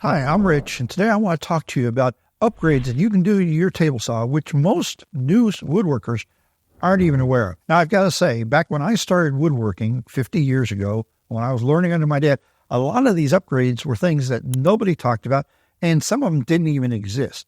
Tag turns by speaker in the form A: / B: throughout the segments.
A: Hi, I'm Rich, and today I want to talk to you about upgrades that you can do to your table saw, which most new woodworkers aren't even aware of. Now, I've got to say, back when I started woodworking 50 years ago, when I was learning under my dad, a lot of these upgrades were things that nobody talked about, and some of them didn't even exist.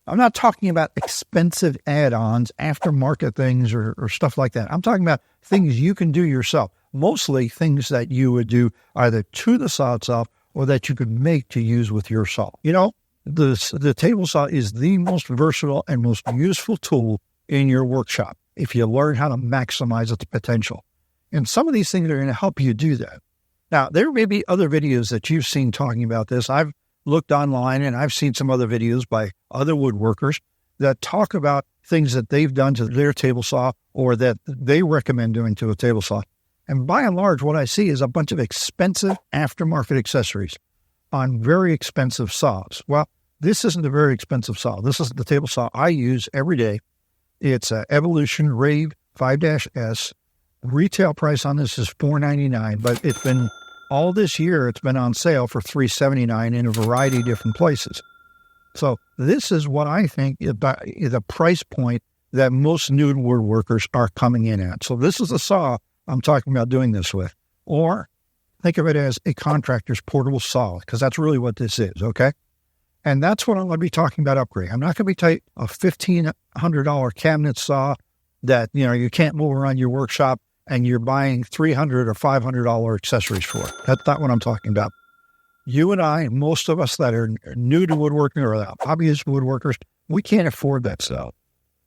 A: I'm not talking about expensive add-ons, aftermarket things, or stuff like that. I'm talking about things you can do yourself, mostly things that you would do either to the saw itself or that you could make to use with your saw. You know, the table saw is the most versatile and most useful tool in your workshop if you learn how to maximize its potential. And some of these things are going to help you do that. Now, there may be other videos that you've seen talking about this. I've looked online and I've seen some other videos by other woodworkers that talk about things that they've done to their table saw or that they recommend doing to a table saw. And by and large, what I see is a bunch of expensive aftermarket accessories on very expensive saws. Well, this isn't a very expensive saw. This is the table saw I use every day. It's a Evolution Rave 5-S. Retail price on this is $4.99, but it's been all this year, it's been on sale for $3.79 in a variety of different places. So this is what I think is the price point that most new woodworkers are coming in at. So this is the saw I'm talking about doing this with. Or think of it as a contractor's portable saw, because that's really what this is, okay? And that's what I'm going to be talking about upgrade. I'm not going to be taking a $1,500 cabinet saw that, you can't move around your workshop and you're buying $300 or $500 accessories for. That's not what I'm talking about. You and I, most of us that are new to woodworking or hobbyist woodworkers, we can't afford that stuff.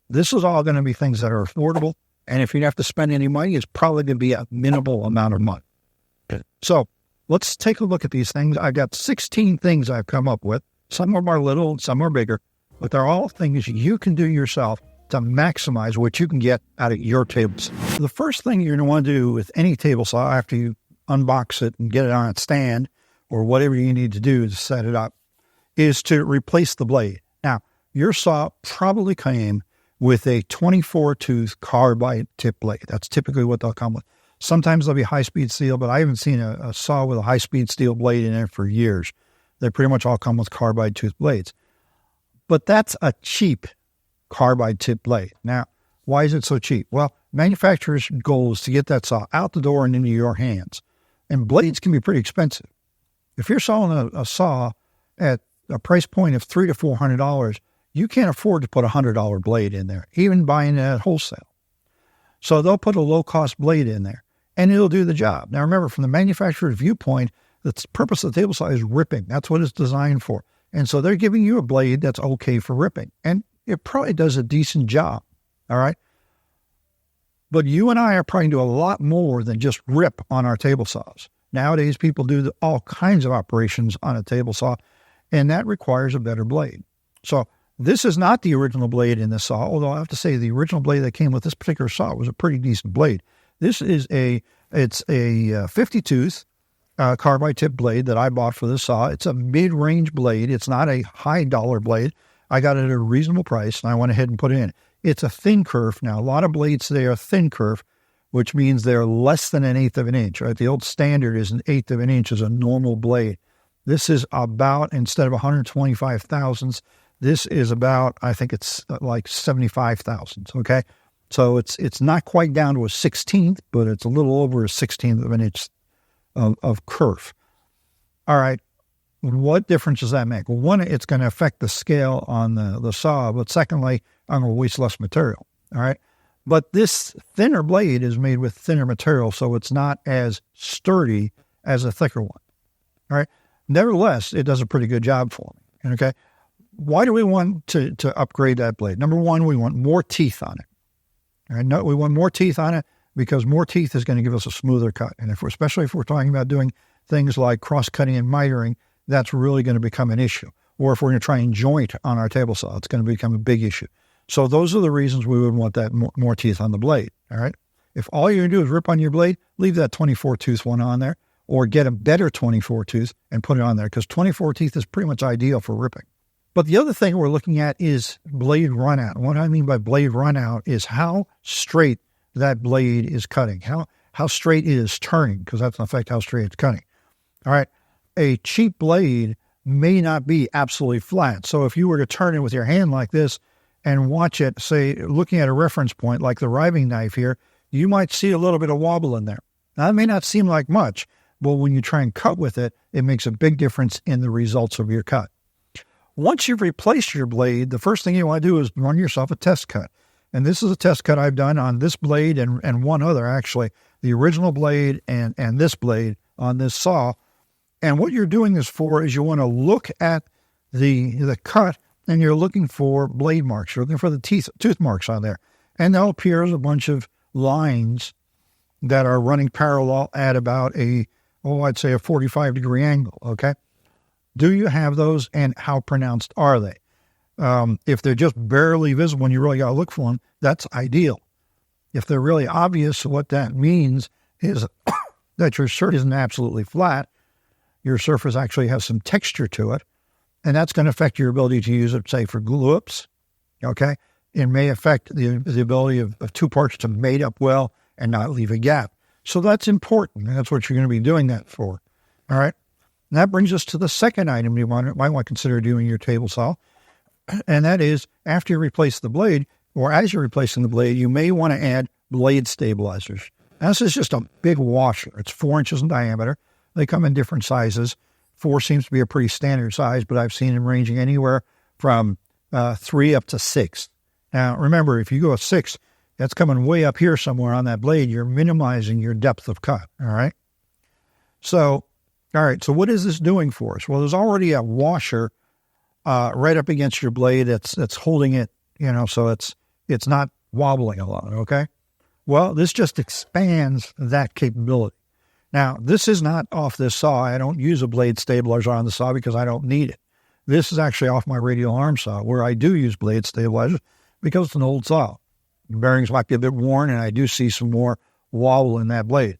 A: This is all going to be things that are affordable. And if you don't have to spend any money, it's probably going to be a minimal amount of money. So let's take a look at these things. I've got 16 things I've come up with. Some of them are little, some are bigger, but they're all things you can do yourself to maximize what you can get out of your table saw. The first thing you're going to want to do with any table saw after you unbox it and get it on its stand or whatever you need to do to set it up is to replace the blade. Now, your saw probably came with a 24-tooth carbide tip blade. That's typically what they'll come with. Sometimes they'll be high-speed steel, but I haven't seen a saw with a high-speed steel blade in it for years. They pretty much all come with carbide tooth blades. But that's a cheap carbide tip blade. Now, why is it so cheap? Well, manufacturers' goal is to get that saw out the door and into your hands. And blades can be pretty expensive. If you're selling a saw at a price point of $300 to $400, you can't afford to put a $100 blade in there, even buying it at wholesale. So they'll put a low-cost blade in there, and it'll do the job. Now, remember, from the manufacturer's viewpoint, the purpose of the table saw is ripping. That's what it's designed for. And so they're giving you a blade that's okay for ripping. And it probably does a decent job, all right? But you and I are probably do a lot more than just rip on our table saws. Nowadays, people do all kinds of operations on a table saw, and that requires a better blade. So this is not the original blade in the saw, although I have to say the original blade that came with this particular saw was a pretty decent blade. This is a 50-tooth carbide tip blade that I bought for this saw. It's a mid-range blade. It's not a high-dollar blade. I got it at a reasonable price, and I went ahead and put it in. It's a thin kerf. Now, a lot of blades today are thin kerf, which means they're less than 1/8 of an inch. Right? The old standard is 1/8 of an inch is a normal blade. This is about, instead of 125 thousandths, this is about, I think it's like 75 thousandths, okay? So it's not quite down to a 16th, but it's a little over a 16th of an inch of kerf. All right, what difference does that make? Well, one, it's going to affect the scale on the saw, but secondly, I'm going to waste less material, all right? But this thinner blade is made with thinner material, so it's not as sturdy as a thicker one, all right? Nevertheless, it does a pretty good job for me, okay? Why do we want to upgrade that blade? Number one, we want more teeth on it. All right? No, we want more teeth on it because more teeth is going to give us a smoother cut. And especially if we're talking about doing things like cross-cutting and mitering, that's really going to become an issue. Or if we're going to try and joint on our table saw, it's going to become a big issue. So those are the reasons we would want that more teeth on the blade. All right. If all you're going to do is rip on your blade, leave that 24-tooth one on there, or get a better 24-tooth and put it on there because 24 teeth is pretty much ideal for ripping. But the other thing we're looking at is blade runout. And what I mean by blade runout is how straight that blade is cutting, how straight it is turning, because that's in effect how straight it's cutting. All right. A cheap blade may not be absolutely flat. So if you were to turn it with your hand like this and watch it, say, looking at a reference point like the riving knife here, you might see a little bit of wobble in there. Now, it may not seem like much, but when you try and cut with it, it makes a big difference in the results of your cut. Once you've replaced your blade, the first thing you want to do is run yourself a test cut. And this is a test cut I've done on this blade and one other, actually, the original blade and this blade on this saw. And what you're doing this for is you want to look at the cut, and you're looking for blade marks. You're looking for the tooth marks on there. And there'll appear as a bunch of lines that are running parallel at about I'd say a 45-degree angle, okay? Do you have those, and how pronounced are they? If they're just barely visible and you really got to look for them, that's ideal. If they're really obvious, what that means is that your surface isn't absolutely flat. Your surface actually has some texture to it, and that's going to affect your ability to use it, say, for glue-ups, okay? It may affect the ability of two parts to mate up well and not leave a gap. So that's important, and that's what you're going to be doing that for, all right? And that brings us to the second item you might want to consider doing your table saw, and that is after you replace the blade, or as you're replacing the blade, you may want to add blade stabilizers. Now, this is just a big washer. It's 4 inches in diameter. They come in different sizes. 4 seems to be a pretty standard size, but I've seen them ranging anywhere from 3 up to 6. Now, remember, if you go a 6, that's coming way up here somewhere on that blade. You're minimizing your depth of cut, all right? So, all right, so what is this doing for us? Well, there's already a washer right up against your blade that's holding it, so it's not wobbling a lot, okay? Well, this just expands that capability. Now, this is not off this saw. I don't use a blade stabilizer on the saw because I don't need it. This is actually off my radial arm saw, where I do use blade stabilizers because it's an old saw. The bearings might be a bit worn, and I do see some more wobble in that blade.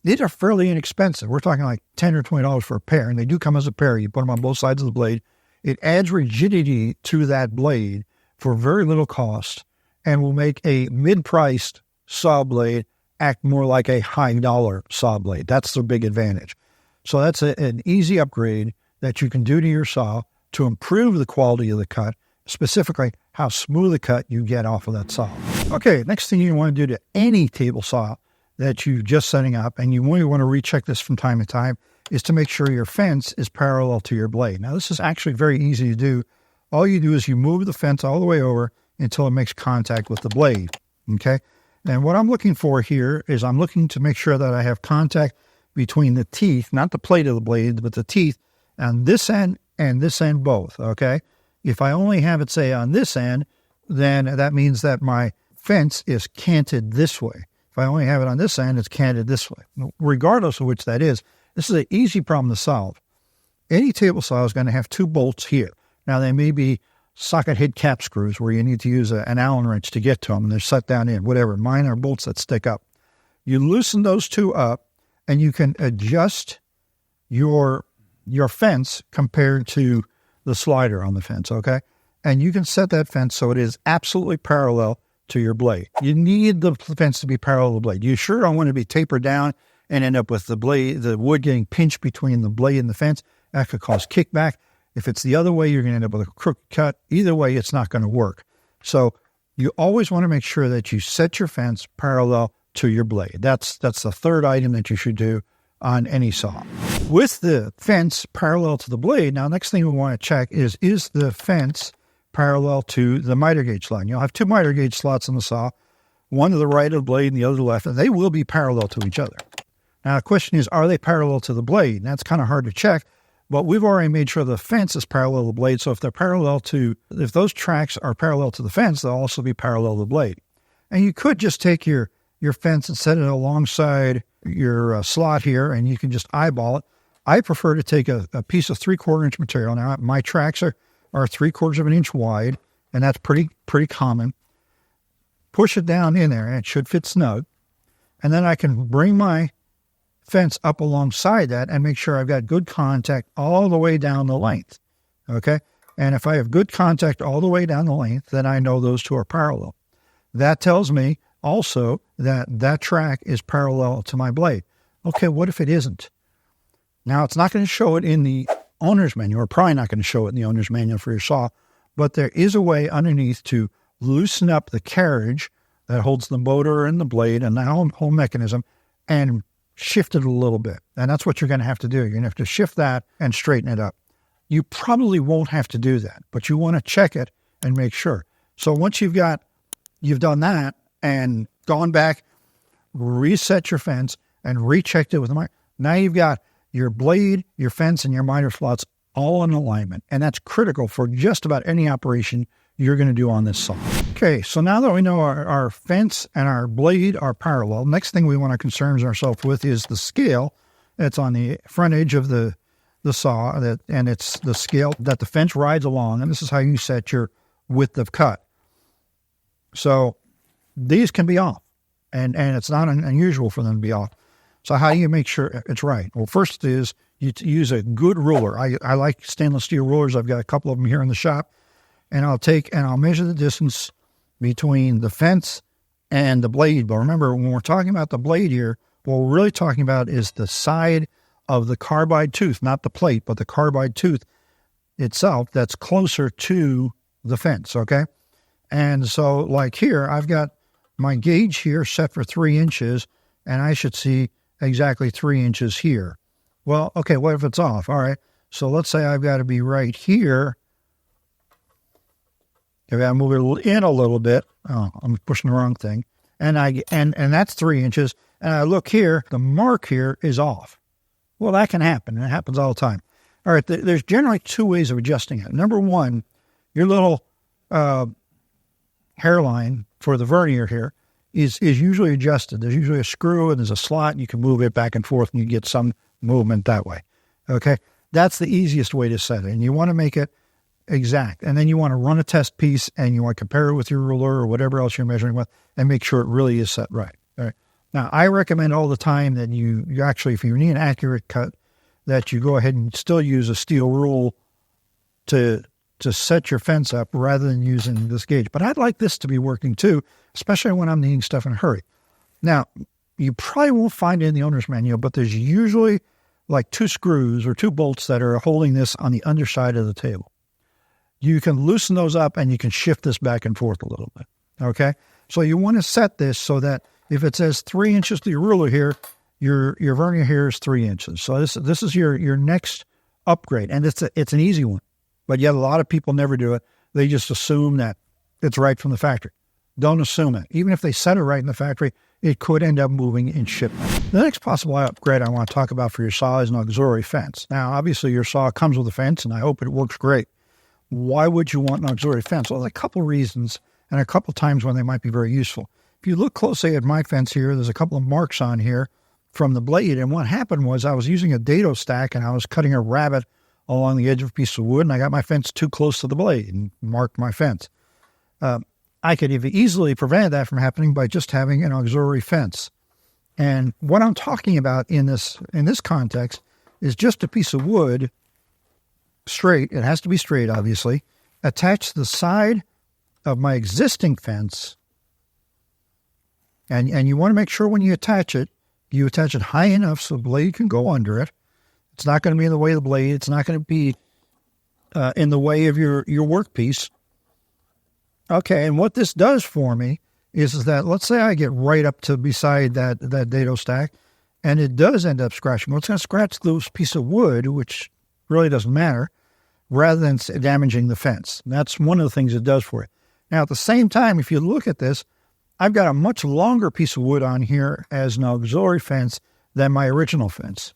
A: These are fairly inexpensive. We're talking like $10 or $20 for a pair, and they do come as a pair. You put them on both sides of the blade. It adds rigidity to that blade for very little cost and will make a mid-priced saw blade act more like a high-dollar saw blade. That's the big advantage. So that's an easy upgrade that you can do to your saw to improve the quality of the cut, specifically how smooth a cut you get off of that saw. Okay, next thing you want to do to any table saw that you're just setting up, and you really want to recheck this from time to time, is to make sure your fence is parallel to your blade. Now, this is actually very easy to do. All you do is you move the fence all the way over until it makes contact with the blade, okay? And what I'm looking for here is I'm looking to make sure that I have contact between the teeth, not the plate of the blade, but the teeth on this end and this end both, okay? If I only have it, say, on this end, then that means that my fence is canted this way. If I only have it on this end, it's canted this way. Regardless of which that is, this is an easy problem to solve. Any table saw is going to have 2 bolts here. Now, they may be socket head cap screws where you need to use an Allen wrench to get to them, and they're set down in, whatever. Mine are bolts that stick up. You loosen those 2 up, and you can adjust your fence compared to the slider on the fence, okay? And you can set that fence so it is absolutely parallel to your blade. You need the fence to be parallel to the blade. You sure don't want to be tapered down and end up with the wood getting pinched between the blade and the fence. That could cause kickback. If it's the other way, you're going to end up with a crooked cut. Either way, it's not going to work. So you always want to make sure that you set your fence parallel to your blade. That's the third item that you should do on any saw. With the fence parallel to the blade, now next thing we want to check is the fence parallel to the miter gauge slot. You'll have 2 miter gauge slots in the saw, one to the right of the blade and the other to the left, and they will be parallel to each other. Now the question is, are they parallel to the blade? And that's kind of hard to check, but we've already made sure the fence is parallel to the blade, so if those tracks are parallel to the fence, they'll also be parallel to the blade. And you could just take your fence and set it alongside your slot here, and you can just eyeball it. I prefer to take a piece of 3/4 inch material. Now, my tracks are 3/4 of an inch wide, and that's pretty common. Push it down in there, and it should fit snug. And then I can bring my fence up alongside that and make sure I've got good contact all the way down the length, okay? And if I have good contact all the way down the length, then I know those 2 are parallel. That tells me also that track is parallel to my blade. Okay, what if it isn't? Now, it's not going to show it in the owner's manual. We're probably not going to show it in the owner's manual for your saw, but there is a way underneath to loosen up the carriage that holds the motor and the blade and that whole mechanism and shift it a little bit. And that's what you're going to have to do. You're going to have to shift that and straighten it up. You probably won't have to do that, but you want to check it and make sure. So once you've done that and gone back, reset your fence and rechecked it with the miter, now you've got your blade, your fence, and your miter slots all in alignment. And that's critical for just about any operation you're going to do on this saw. Okay, so now that we know our fence and our blade are parallel, next thing we want to concern ourselves with is the scale that's on the front edge of the saw, and it's the scale that the fence rides along, and this is how you set your width of cut. So these can be off, and it's not unusual for them to be off. So how do you make sure it's right? Well, first is you use a good ruler. I like stainless steel rulers. I've got a couple of them here in the shop, and I'll measure the distance between the fence and the blade. But remember, when we're talking about the blade here, what we're really talking about is the side of the carbide tooth, not the plate, but the carbide tooth itself that's closer to the fence, okay? And so like here, I've got my gauge here set for 3 inches, and I should see exactly 3 inches here. Well, okay, what if it's off? All right, so let's say I've got to be right here. If I move it in a little bit, oh, I'm pushing the wrong thing, and that's 3 inches, and I look here, the mark here is off. Well, that can happen, and it happens all the time. All right, there's generally 2 ways of adjusting it. Number one, your little hairline for the vernier here is usually adjusted. There's usually a screw and there's a slot, and you can move it back and forth, and you get some movement that way. Okay, that's the easiest way to set it, and you want to make it exact. And then you want to run a test piece, and you want to compare it with your ruler or whatever else you're measuring with, and make sure it really is set right. All right. Now, I recommend all the time that you actually, if you need an accurate cut, that you go ahead and still use a steel rule to set your fence up rather than using this gauge. But I'd like this to be working too, especially when I'm needing stuff in a hurry. Now, you probably won't find it in the owner's manual, but there's usually like 2 screws or 2 bolts that are holding this on the underside of the table. You can loosen those up and you can shift this back and forth a little bit. Okay? So you want to set this so that if it says 3 inches to your ruler here, your vernier here is 3 inches. So this is your next upgrade, and it's an easy one. But yet a lot of people never do it. They just assume that it's right from the factory. Don't assume it. Even if they set it right in the factory, it could end up moving in shipment. The next possible upgrade I want to talk about for your saw is an auxiliary fence. Now, obviously, your saw comes with a fence, and I hope it works great. Why would you want an auxiliary fence? Well, there's a couple reasons and a couple times when they might be very useful. If you look closely at my fence here, there's a couple of marks on here from the blade. And what happened was I was using a dado stack, and I was cutting a rabbet along the edge of a piece of wood, and I got my fence too close to the blade and marked my fence. I could have easily prevented that from happening by just having an auxiliary fence. And what I'm talking about in this context is just a piece of wood, straight. It has to be straight, obviously, attached to the side of my existing fence. And you want to make sure when you attach it high enough so the blade can go under it. It's not going to be in the way of the blade. It's not going to be in the way of your workpiece. Okay, and what this does for me is that, let's say I get right up to beside that dado stack, and it does end up scratching. Well, it's going to scratch those piece of wood, which really doesn't matter, rather than damaging the fence. And that's one of the things it does for you. Now, at the same time, if you look at this, I've got a much longer piece of wood on here as an auxiliary fence than my original fence.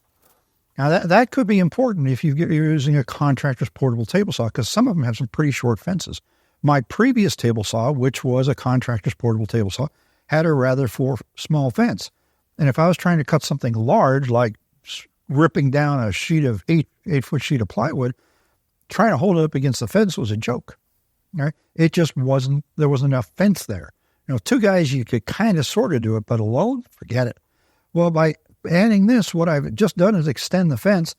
A: Now, that could be important if you're using a contractor's portable table saw, because some of them have some pretty short fences. My previous table saw, which was a contractor's portable table saw, had a rather small fence. And if I was trying to cut something large, like ripping down a sheet of 8-foot sheet of plywood, trying to hold it up against the fence was a joke. Right? It just wasn't, there wasn't enough fence there. You know, 2 guys, you could kind of sort of do it, but alone, forget it. Well, by adding this, what I've just done is extend the fence,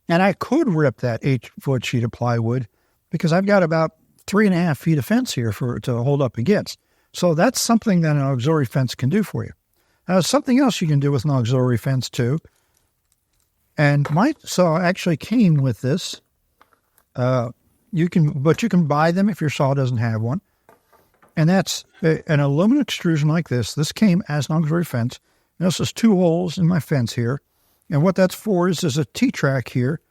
A: and I could rip that 8-foot sheet of plywood because I've got about 3.5 feet of fence here to hold up against. So that's something that an auxiliary fence can do for you. Now, something else you can do with an auxiliary fence too, And my saw actually came with this. You can buy them if your saw doesn't have one. And that's an aluminum extrusion like this. This came as an auxiliary fence. And this is 2 holes in my fence here. And what that's for is there's a T-track here.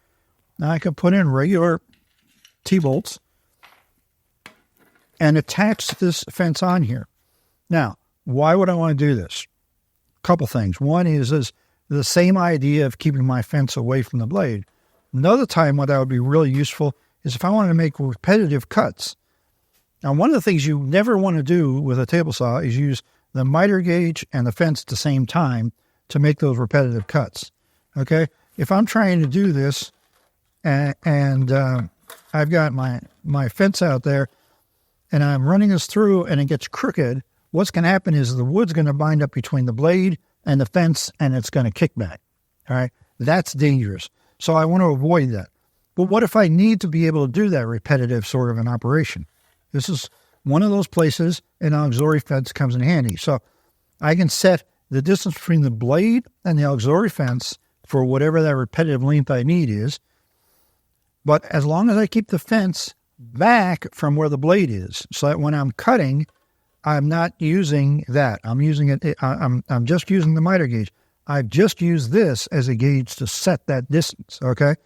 A: Now I can put in regular T-bolts and attach this fence on here. Now, why would I want to do this? A couple things. One is the same idea of keeping my fence away from the blade. Another time what that would be really useful is if I wanted to make repetitive cuts. Now, one of the things you never want to do with a table saw is use the miter gauge and the fence at the same time to make those repetitive cuts. Okay? If I'm trying to do this and I've got my fence out there and I'm running this through and it gets crooked, what's going to happen is the wood's going to bind up between the blade and the fence and it's going to kick back. All right? That's dangerous. So I want to avoid that. But what if I need to be able to do that repetitive sort of an operation? This is one of those places an auxiliary fence comes in handy. So I can set the distance between the blade and the auxiliary fence for whatever that repetitive length I need is. But as long as I keep the fence back from where the blade is, so that when I'm cutting, I'm not using that. I'm using it. I'm just using the miter gauge. I've just used this as a gauge to set that distance. Okay.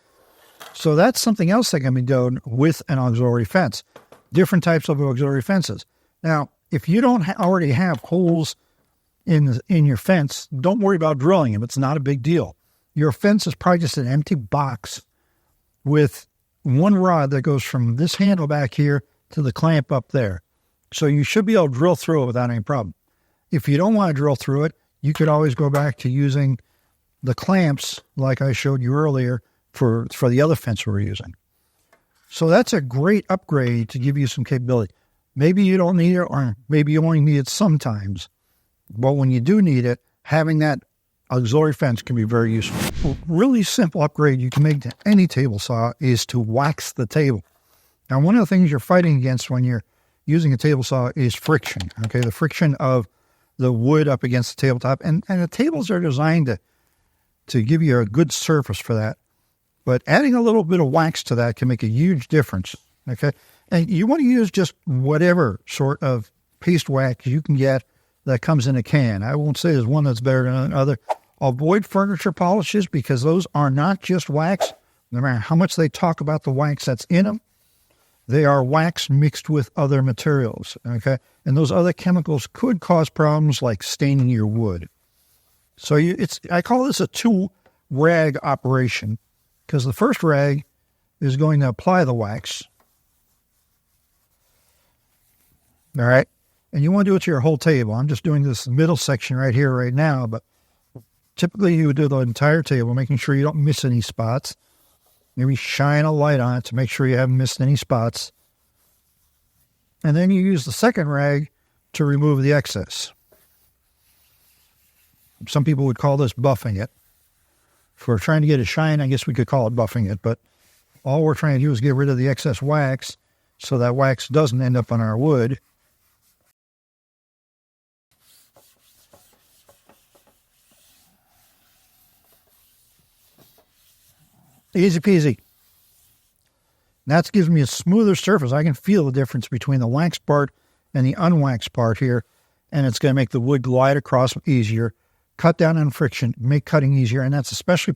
A: So that's something else that can be done with an auxiliary fence. Different types of auxiliary fences. Now, if you don't already have holes in your fence, don't worry about drilling them. It's not a big deal. Your fence is probably just an empty box with one rod that goes from this handle back here to the clamp up there. So you should be able to drill through it without any problem. If you don't want to drill through it, you could always go back to using the clamps like I showed you earlier for the other fence we were using. So that's a great upgrade to give you some capability. Maybe you don't need it, or maybe you only need it sometimes. But when you do need it, having that auxiliary fence can be very useful. A really simple upgrade you can make to any table saw is to wax the table. Now, one of the things you're fighting against when you're using a table saw is friction, okay? The friction of the wood up against the tabletop. And the tables are designed to give you a good surface for that. But adding a little bit of wax to that can make a huge difference, okay? And you want to use just whatever sort of paste wax you can get that comes in a can. I won't say there's one that's better than another. Avoid furniture polishes because those are not just wax. No matter how much they talk about the wax that's in them, they are wax mixed with other materials, okay? And those other chemicals could cause problems like staining your wood. So I call this a 2-rag operation because the first rag is going to apply the wax. All right? And you want to do it to your whole table. I'm just doing this middle section right here, right now, but typically you would do the entire table, making sure you don't miss any spots. Maybe shine a light on it to make sure you haven't missed any spots. And then you use the second rag to remove the excess. Some people would call this buffing it. If we're trying to get a shine, I guess we could call it buffing it, but all we're trying to do is get rid of the excess wax so that wax doesn't end up on our wood. Easy peasy. That gives me a smoother surface. I can feel the difference between the waxed part and the unwaxed part here, and it's going to make the wood glide across easier, cut down on friction, make cutting easier, and that's especially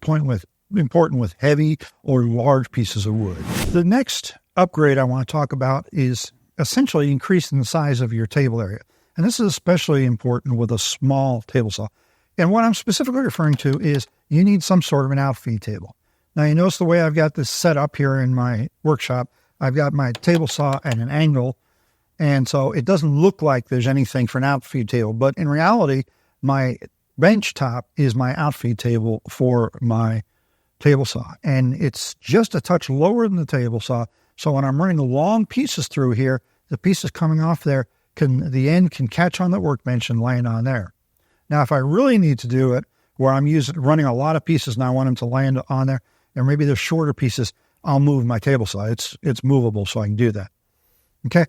A: important with heavy or large pieces of wood. The next upgrade I want to talk about is essentially increasing the size of your table area, and this is especially important with a small table saw. And what I'm specifically referring to is you need some sort of an outfeed table. Now, you notice the way I've got this set up here in my workshop. I've got my table saw at an angle, and so it doesn't look like there's anything for an outfeed table. But in reality, my bench top is my outfeed table for my table saw, and it's just a touch lower than the table saw. So when I'm running the long pieces through here, the pieces coming off there, the end can catch on the workbench and land on there. Now, if I really need to do it, where I'm running a lot of pieces and I want them to land on there, and maybe they're shorter pieces, I'll move my table saw. It's movable, so I can do that. Okay?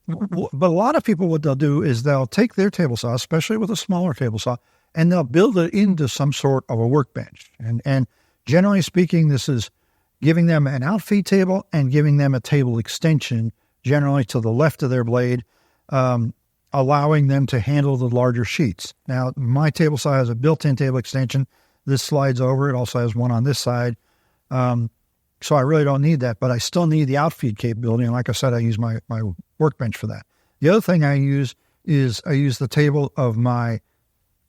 A: But a lot of people, what they'll do is they'll take their table saw, especially with a smaller table saw, and they'll build it into some sort of a workbench. And Generally speaking, this is giving them an outfeed table and giving them a table extension, generally to the left of their blade, allowing them to handle the larger sheets. Now, my table saw has a built-in table extension. This slides over. It also has one on this side. So I really don't need that, but I still need the outfeed capability. And like I said, I use my workbench for that. The other thing I use is I use the table of my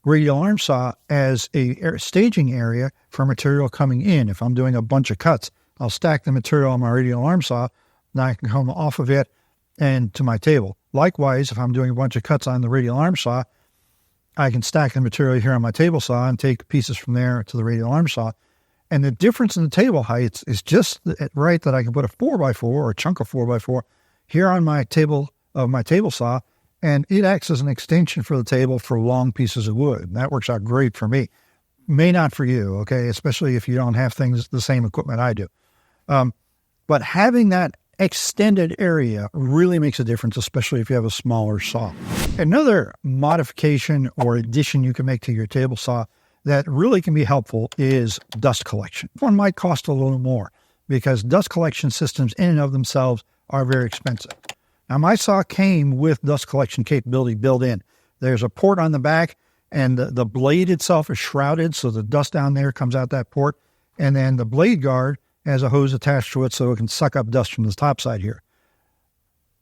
A: radial arm saw as a staging area for material coming in. If I'm doing a bunch of cuts, I'll stack the material on my radial arm saw, and I can come off of it and to my table. Likewise, if I'm doing a bunch of cuts on the radial arm saw, I can stack the material here on my table saw and take pieces from there to the radial arm saw. And the difference in the table heights is just right that I can put a 4x4 or a chunk of 4x4 here on my table of my table saw, and it acts as an extension for the table for long pieces of wood. And that works out great for me. May not for you, okay, especially if you don't have the same equipment I do. But having that extended area really makes a difference, especially if you have a smaller saw. Another modification or addition you can make to your table saw that really can be helpful is dust collection. One might cost a little more because dust collection systems in and of themselves are very expensive. Now, my saw came with dust collection capability built in. There's a port on the back, and the blade itself is shrouded, so the dust down there comes out that port. And then the blade guard has a hose attached to it so it can suck up dust from the top side here.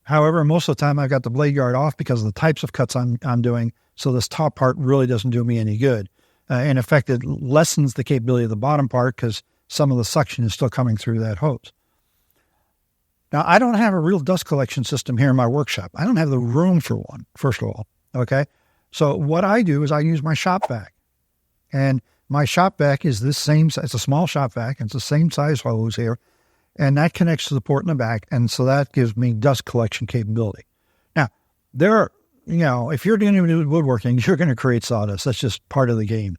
A: However, most of the time I've got the blade guard off because of the types of cuts I'm doing, so this top part really doesn't do me any good. In effect, it lessens the capability of the bottom part because some of the suction is still coming through that hose. Now, I don't have a real dust collection system here in my workshop. I don't have the room for one, first of all, okay? So what I do is I use my shop vac. And my shop vac is this same size. It's a small shop vac. It's the same size hose here. And that connects to the port in the back. And so that gives me dust collection capability. Now, there are, if you're doing woodworking, you're going to create sawdust. That's just part of the game.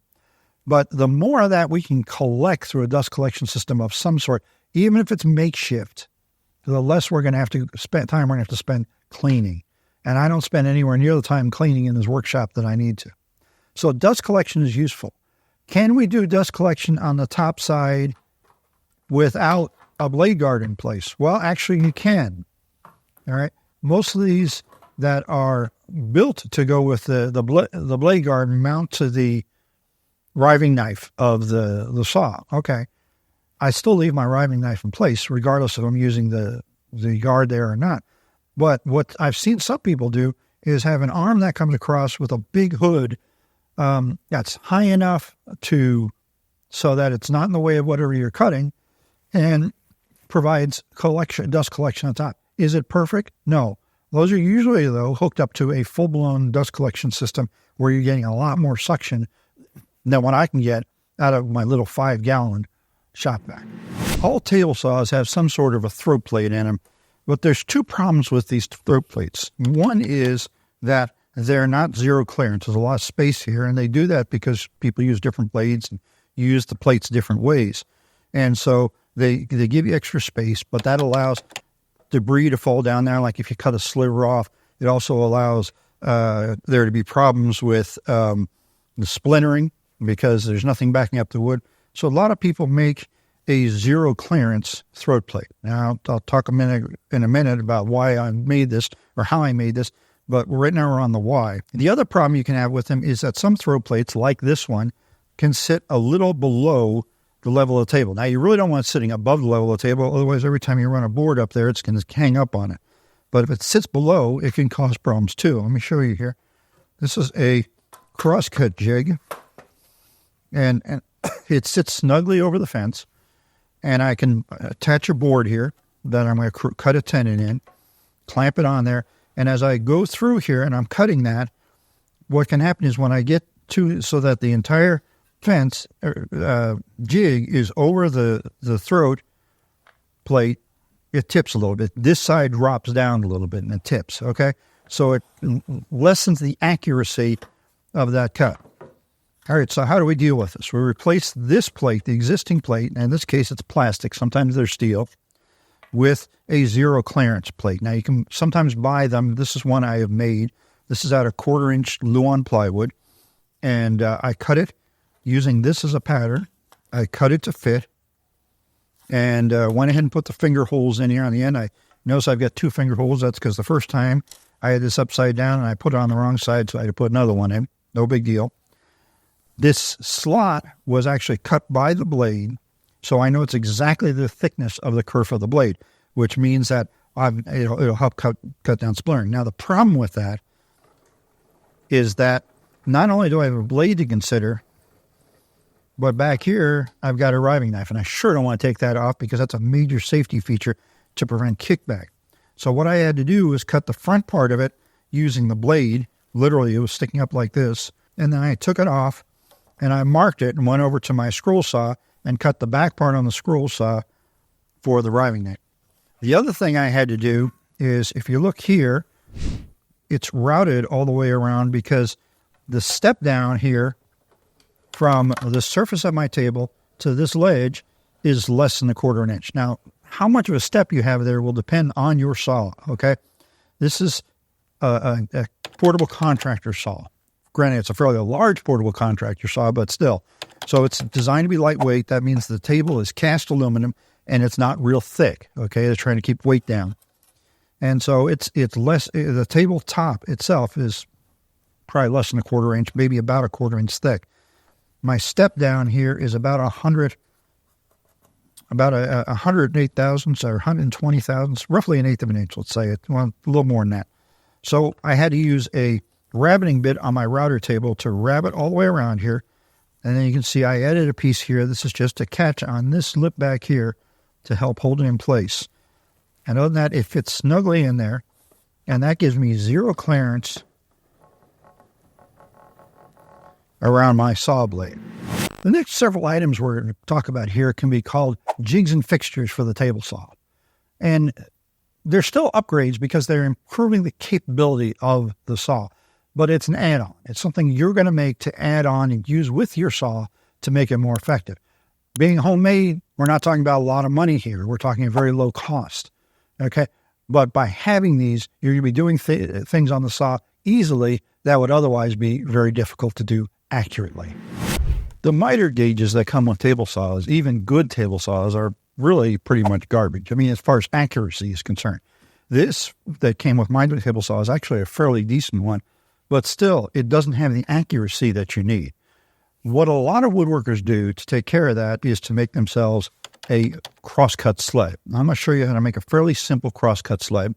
A: But the more of that we can collect through a dust collection system of some sort, even if it's makeshift, the less we're going to have to spend cleaning. And I don't spend anywhere near the time cleaning in this workshop that I need to. So dust collection is useful. Can we do dust collection on the top side without a blade guard in place? Well, actually you can. All right. Most of these that are built to go with the blade guard mount to the riving knife of the saw. Okay. I still leave my riving knife in place, regardless if I'm using the guard there or not. But what I've seen some people do is have an arm that comes across with a big hood that's high enough so that it's not in the way of whatever you're cutting, and provides dust collection on top. Is it perfect? No. Those are usually, though, hooked up to a full-blown dust collection system where you're getting a lot more suction than what I can get out of my little 5-gallon shop vac. All table saws have some sort of a throat plate in them, but there's two problems with these throat plates. One is that they're not zero clearance. There's a lot of space here, and they do that because people use different blades and use the plates different ways. And so they give you extra space, but that allows debris to fall down there. Like if you cut a sliver off, it also allows there to be problems with the splintering because there's nothing backing up the wood. So a lot of people make a zero clearance throat plate. Now, I'll talk in a minute about why I made this or how I made this, but right now we're on the why. The other problem you can have with them is that some throat plates, like this one, can sit a little below the level of the table. Now, you really don't want it sitting above the level of the table. Otherwise, every time you run a board up there, it's going to hang up on it. But if it sits below, it can cause problems too. Let me show you here. This is a Crosscut Jig, and it sits snugly over the fence, and I can attach a board here that I'm going to cut a tenon in, clamp it on there, and as I go through here and I'm cutting that, what can happen is when I get to so that the entire fence jig is over the throat plate, it tips a little bit. This side drops down a little bit and it tips, okay? So it lessens the accuracy of that cut. All right, so how do we deal with this? We replace this plate, the existing plate, and in this case it's plastic, sometimes they're steel, with a zero clearance plate. Now you can sometimes buy them. This is one I have made. This is out of 1/4-inch Luan plywood, and I cut it using this as a pattern. I cut it to fit, and went ahead and put the finger holes in here on the end. I notice I've got 2 finger holes. That's because the first time I had this upside down and I put it on the wrong side, so I had to put another one in. No big deal. This slot was actually cut by the blade, so I know it's exactly the thickness of the kerf of the blade, which means that it'll help cut down splintering. Now, the problem with that is that not only do I have a blade to consider, but back here, I've got a riving knife, and I sure don't want to take that off because that's a major safety feature to prevent kickback. So what I had to do was cut the front part of it using the blade. Literally, it was sticking up like this. And then I took it off, and I marked it and went over to my scroll saw and cut the back part on the scroll saw for the riving knife. The other thing I had to do is, if you look here, it's routed all the way around because the step down here from the surface of my table to this ledge is less than 1/4 inch. Now, how much of a step you have there will depend on your saw, okay? This is a portable contractor saw. Granted, it's a fairly large portable contractor saw, but still. So it's designed to be lightweight. That means the table is cast aluminum and it's not real thick, okay? They're trying to keep weight down. And so it's less, the tabletop itself is probably less than 1/4 inch, maybe about 1/4 inch thick. My step down here is about 100 108 thousandths or 120 thousandths, roughly 1/8 of an inch, let's say. Well, a little more than that. So I had to use a rabbiting bit on my router table to rabbit all the way around here. And then you can see I added a piece here. This is just a catch on this lip back here to help hold it in place. And other than that, it fits snugly in there. And that gives me 0 clearance around my saw blade. The next several items we're going to talk about here can be called jigs and fixtures for the table saw. And they're still upgrades because they're improving the capability of the saw. But it's an add-on. It's something you're going to make to add on and use with your saw to make it more effective. Being homemade, we're not talking about a lot of money here. We're talking a very low cost. Okay? But by having these, you're going to be doing things on the saw easily that would otherwise be very difficult to do accurately. The miter gauges that come with table saws, even good table saws, are really pretty much garbage. I mean, as far as accuracy is concerned. This that came with my table saw is actually a fairly decent one, but still, it doesn't have the accuracy that you need. What a lot of woodworkers do to take care of that is to make themselves a crosscut sled. I'm going to show you how to make a fairly simple crosscut sled.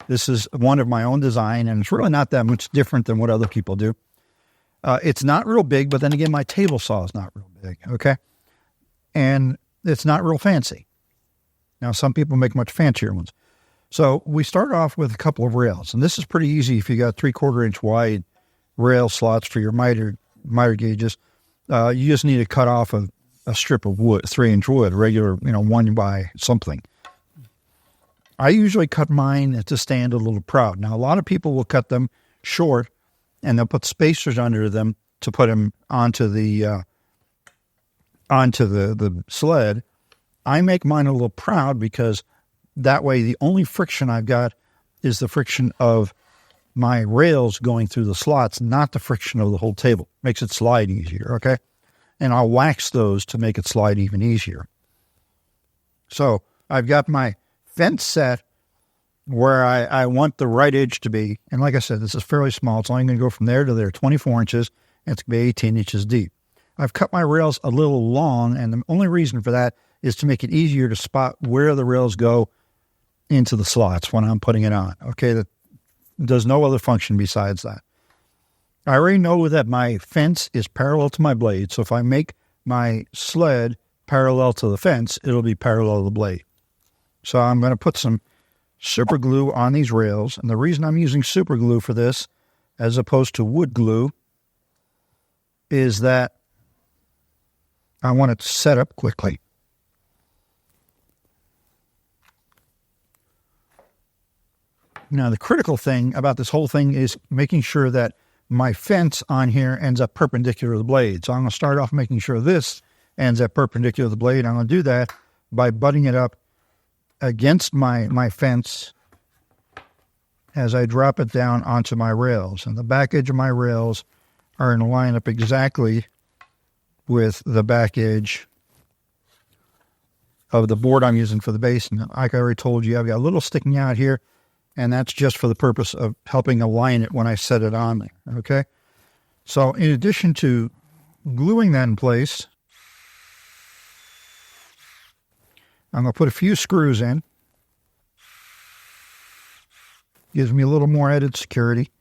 A: This is one of my own design, and it's really not that much different than what other people do. It's not real big, but then again, my table saw is not real big, okay? And it's not real fancy. Now, some people make much fancier ones. So we start off with a couple of rails, and this is pretty easy if you got 3/4 inch wide rail slots for your miter gauges. You just need to cut off a strip of wood, 3-inch wood, regular, 1 by something. I usually cut mine to stand a little proud. Now, a lot of people will cut them short, and they'll put spacers under them to put them onto the sled. I make mine a little proud because that way the only friction I've got is the friction of my rails going through the slots, not the friction of the whole table. Makes it slide easier, okay? And I'll wax those to make it slide even easier. So I've got my fence set where I want the right edge to be. And like I said, this is fairly small. It's only going to go from there to there, 24 inches, and it's going to be 18 inches deep. I've cut my rails a little long, and the only reason for that is to make it easier to spot where the rails go into the slots when I'm putting it on. Okay, that does no other function besides that. I already know that my fence is parallel to my blade, so if I make my sled parallel to the fence, it'll be parallel to the blade. So I'm going to put some super glue on these rails, and the reason I'm using super glue for this as opposed to wood glue is that I want it to set up quickly. Now, the critical thing about this whole thing is making sure that my fence on here ends up perpendicular to the blade. So I'm going to start off making sure this ends up perpendicular to the blade. I'm going to do that by butting it up against my fence as I drop it down onto my rails. And the back edge of my rails are in line up exactly with the back edge of the board I'm using for the base. And like I already told you, I've got a little sticking out here, and that's just for the purpose of helping align it when I set it on there, okay? So in addition to gluing that in place, I'm going to put a few screws in. Gives me a little more added security.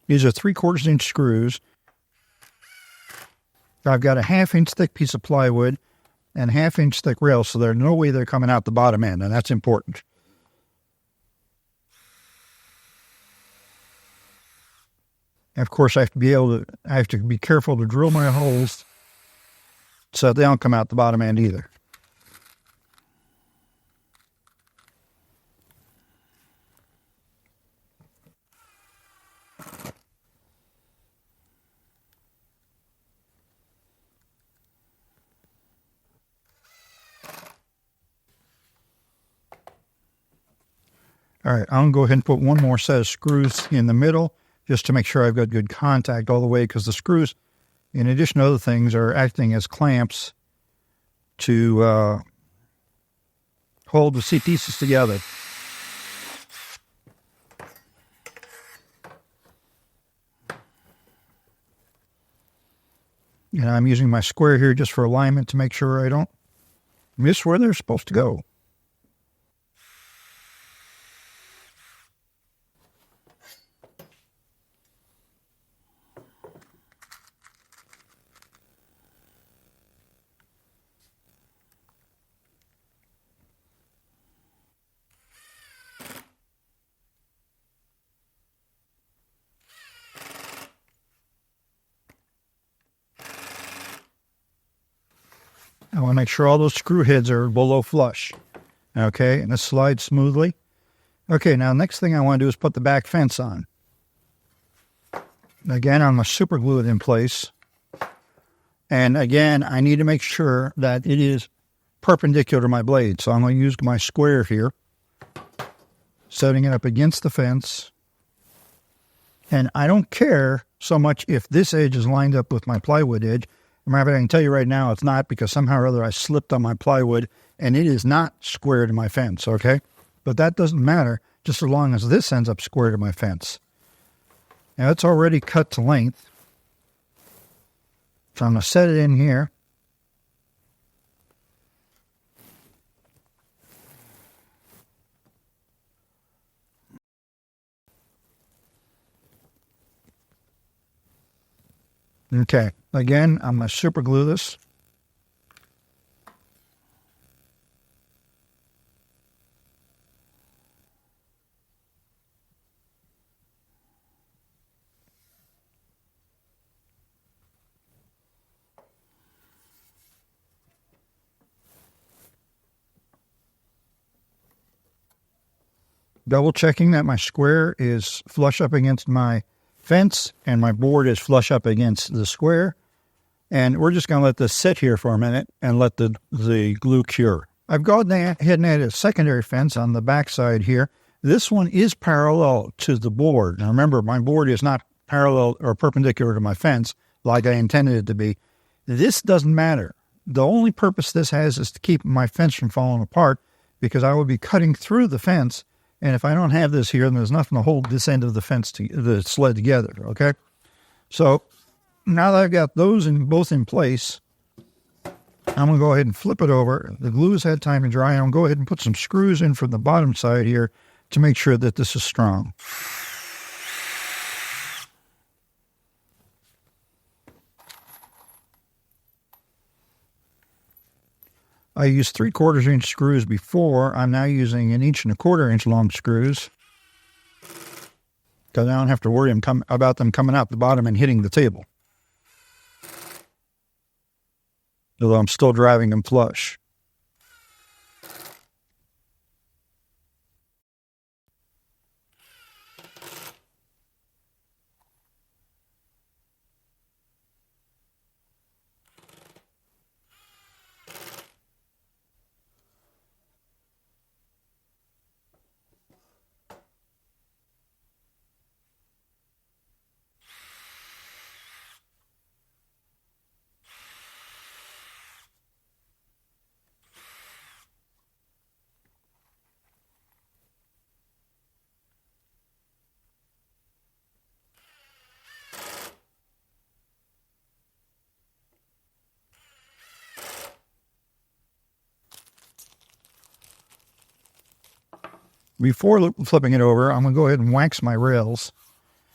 A: These are 3/4 inch screws. I've got a 1/2 inch thick piece of plywood and 1/2 inch thick rail, so there's no way they're coming out the bottom end, and that's important. And of course, I have to be careful to drill my holes so they don't come out the bottom end either. All right, I'm going to go ahead and put one more set of screws in the middle just to make sure I've got good contact all the way, because the screws, in addition to other things, are acting as clamps to hold the seat pieces together. And I'm using my square here just for alignment to make sure I don't miss where they're supposed to go. I want to make sure all those screw heads are below flush. Okay, and this slides smoothly. Okay, now the next thing I want to do is put the back fence on. Again, I'm going to super glue it in place. And again, I need to make sure that it is perpendicular to my blade. So I'm going to use my square here, setting it up against the fence. And I don't care so much if this edge is lined up with my plywood edge. I can tell you right now it's not, because somehow or other I slipped on my plywood and it is not square to my fence, okay? But that doesn't matter, just as long as this ends up square to my fence. Now it's already cut to length. So I'm going to set it in here. Okay, again, I'm going to super glue this. Double checking that my square is flush up against my fence and my board is flush up against the square. And we're just going to let this sit here for a minute and let the glue cure. I've gone ahead and added a secondary fence on the back side here. This one is parallel to the board. Now remember, my board is not parallel or perpendicular to my fence like I intended it to be. This doesn't matter. The only purpose this has is to keep my fence from falling apart, because I will be cutting through the fence. And if I don't have this here, then there's nothing to hold this end of the fence, the sled together, okay? So now that I've got those both in place, I'm going to go ahead and flip it over. The glue's had time to dry. I'm going to go ahead and put some screws in from the bottom side here to make sure that this is strong. I used 3/4 inch screws before. I'm now using 1 1/4 inch long screws, because I don't have to worry about them coming out the bottom and hitting the table, although I'm still driving them flush. Before flipping it over, I'm going to go ahead and wax my rails.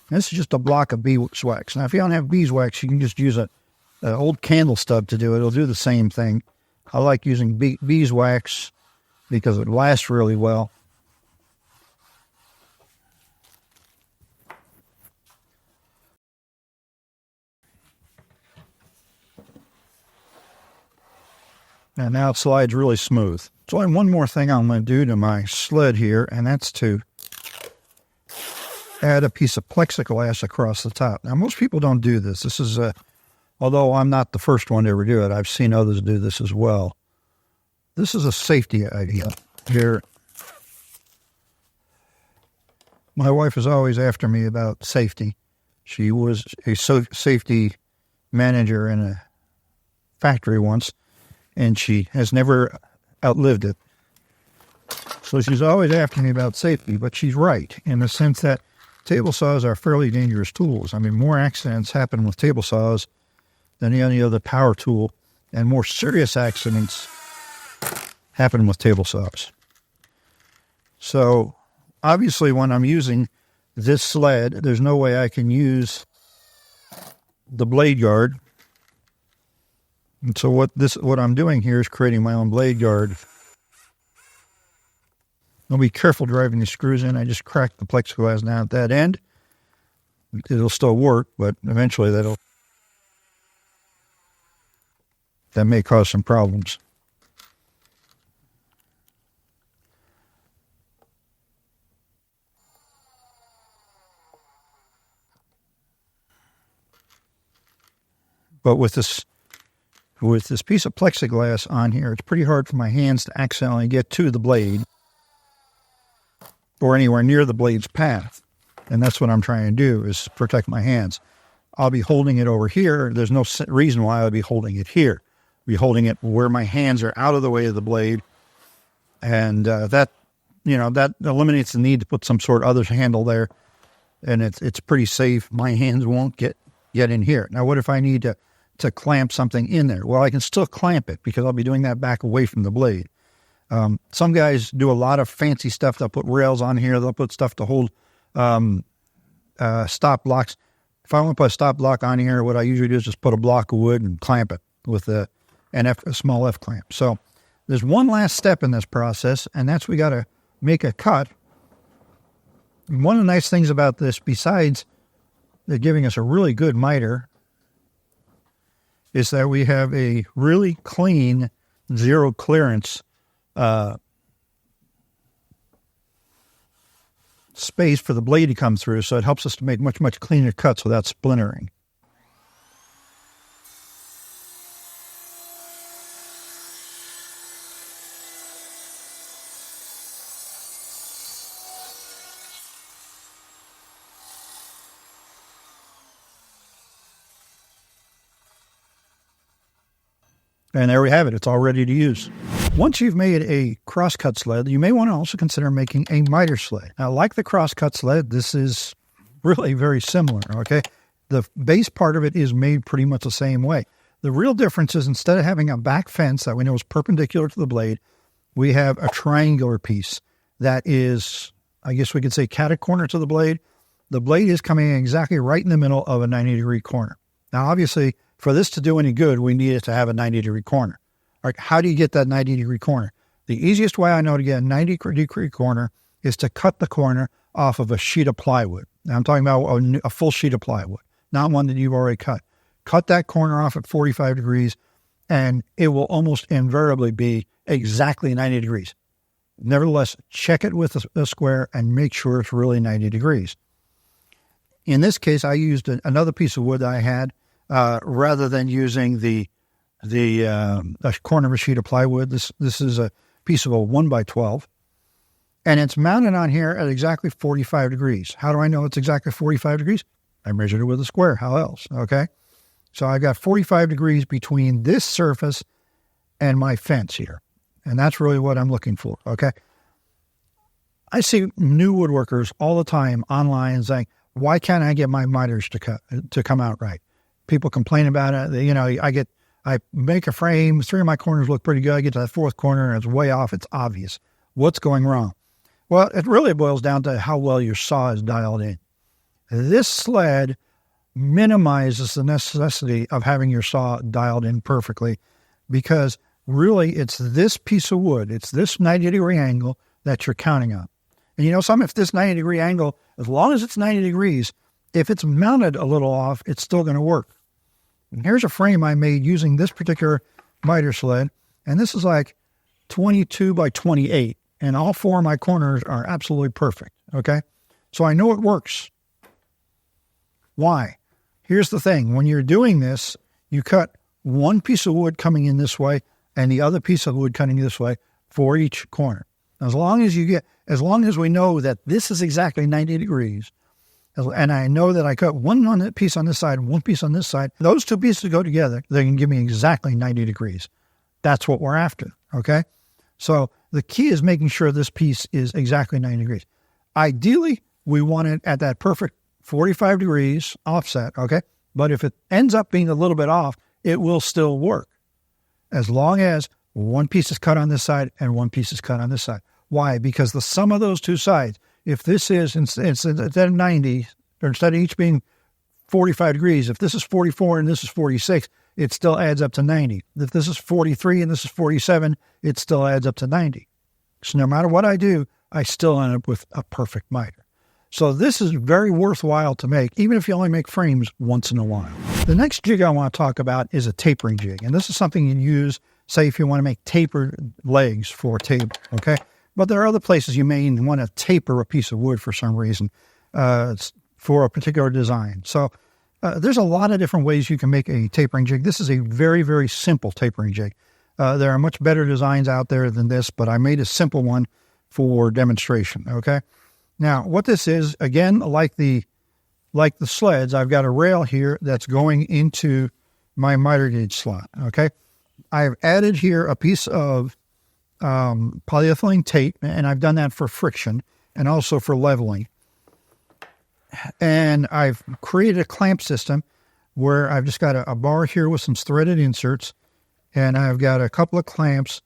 A: This is just a block of beeswax. Now, if you don't have beeswax, you can just use an old candle stub to do it. It'll do the same thing. I like using beeswax because it lasts really well. And now it slides really smooth. So only one more thing I'm going to do to my sled here, and that's to add a piece of plexiglass across the top. Now, most people don't do this. This is although I'm not the first one to ever do it, I've seen others do this as well. This is a safety idea here. My wife is always after me about safety. She was a safety manager in a factory once, and she has never outlived it. So she's always after me about safety, but she's right in the sense that table saws are fairly dangerous tools. I mean, more accidents happen with table saws than any other power tool, and more serious accidents happen with table saws. So obviously when I'm using this sled, there's no way I can use the blade guard. And so what I'm doing here is creating my own blade guard. I'll be careful driving the screws in. I just cracked the plexiglass down at that end. It'll still work, but eventually that may cause some problems. But with this piece of plexiglass on here, it's pretty hard for my hands to accidentally get to the blade or anywhere near the blade's path. And that's what I'm trying to do, is protect my hands. I'll be holding it over here. There's no reason why I'll be holding it here. I'll be holding it where my hands are out of the way of the blade. And that eliminates the need to put some sort of other handle there. And it's pretty safe. My hands won't get in here. Now, what if I need to clamp something in there? Well, I can still clamp it because I'll be doing that back away from the blade. Some guys do a lot of fancy stuff. They'll put rails on here. They'll put stuff to hold stop blocks. If I want to put a stop block on here, what I usually do is just put a block of wood and clamp it with a small F clamp. So there's one last step in this process, and that's we got to make a cut. And one of the nice things about this, besides they're giving us a really good miter, is that we have a really clean, zero clearance space for the blade to come through, so it helps us to make much, much cleaner cuts without splintering. And there we have it. It's all ready to use. Once you've made a crosscut sled, you may want to also consider making a miter sled. Now, like the crosscut sled, this is really very similar, okay? The base part of it is made pretty much the same way. The real difference is instead of having a back fence that we know is perpendicular to the blade, we have a triangular piece that is, I guess we could say, cat-a-corner to the blade. The blade is coming in exactly right in the middle of a 90-degree corner. Now, obviously, for this to do any good, we need it to have a 90-degree corner. All right, how do you get that 90-degree corner? The easiest way I know to get a 90-degree corner is to cut the corner off of a sheet of plywood. Now, I'm talking about a full sheet of plywood, not one that you've already cut. Cut that corner off at 45 degrees, and it will almost invariably be exactly 90 degrees. Nevertheless, check it with a square and make sure it's really 90 degrees. In this case, I used another piece of wood that I had, rather than using the corner of a sheet of plywood. This is a piece of a 1x12, and it's mounted on here at exactly 45 degrees. How do I know it's exactly 45 degrees? I measured it with a square. How else? Okay. So I've got 45 degrees between this surface and my fence here. And that's really what I'm looking for. Okay. I see new woodworkers all the time online saying, why can't I get my miters to come out right? People complain about it. I make a frame, 3 of my corners look pretty good. I get to that 4th corner and it's way off. It's obvious. What's going wrong? Well, it really boils down to how well your saw is dialed in. This sled minimizes the necessity of having your saw dialed in perfectly, because really it's this piece of wood, it's this 90-degree angle that you're counting on. And if this 90-degree angle, as long as it's 90 degrees, if it's mounted a little off, it's still going to work. And here's a frame I made using this particular miter sled, and this is like 22 by 28, and all four of my corners are absolutely perfect, okay? So I know it works. Why? Here's the thing. When you're doing this, you cut one piece of wood coming in this way and the other piece of wood cutting this way for each corner. As long as we know that this is exactly 90 degrees, and I know that I cut one piece on this side and one piece on this side, those two pieces go together, they can give me exactly 90 degrees. That's what we're after, okay? So the key is making sure this piece is exactly 90 degrees. Ideally, we want it at that perfect 45 degrees offset, okay? But if it ends up being a little bit off, it will still work, as long as one piece is cut on this side and one piece is cut on this side. Why? Because the sum of those two sides, if this is, instead of 90, or instead of each being 45 degrees, if this is 44 and this is 46, it still adds up to 90. If this is 43 and this is 47, it still adds up to 90. So no matter what I do, I still end up with a perfect miter. So this is very worthwhile to make, even if you only make frames once in a while. The next jig I want to talk about is a tapering jig. And this is something you use, say, if you want to make tapered legs for a table, okay? But there are other places you may want to taper a piece of wood for some reason for a particular design. So there's a lot of different ways you can make a tapering jig. This is a very, very simple tapering jig. There are much better designs out there than this, but I made a simple one for demonstration, okay? Now, what this is, again, like the sleds, I've got a rail here that's going into my miter gauge slot, okay? I've added here a piece of polyethylene tape, and I've done that for friction and also for leveling. And I've created a clamp system where I've just got a bar here with some threaded inserts, and I've got a couple of clamps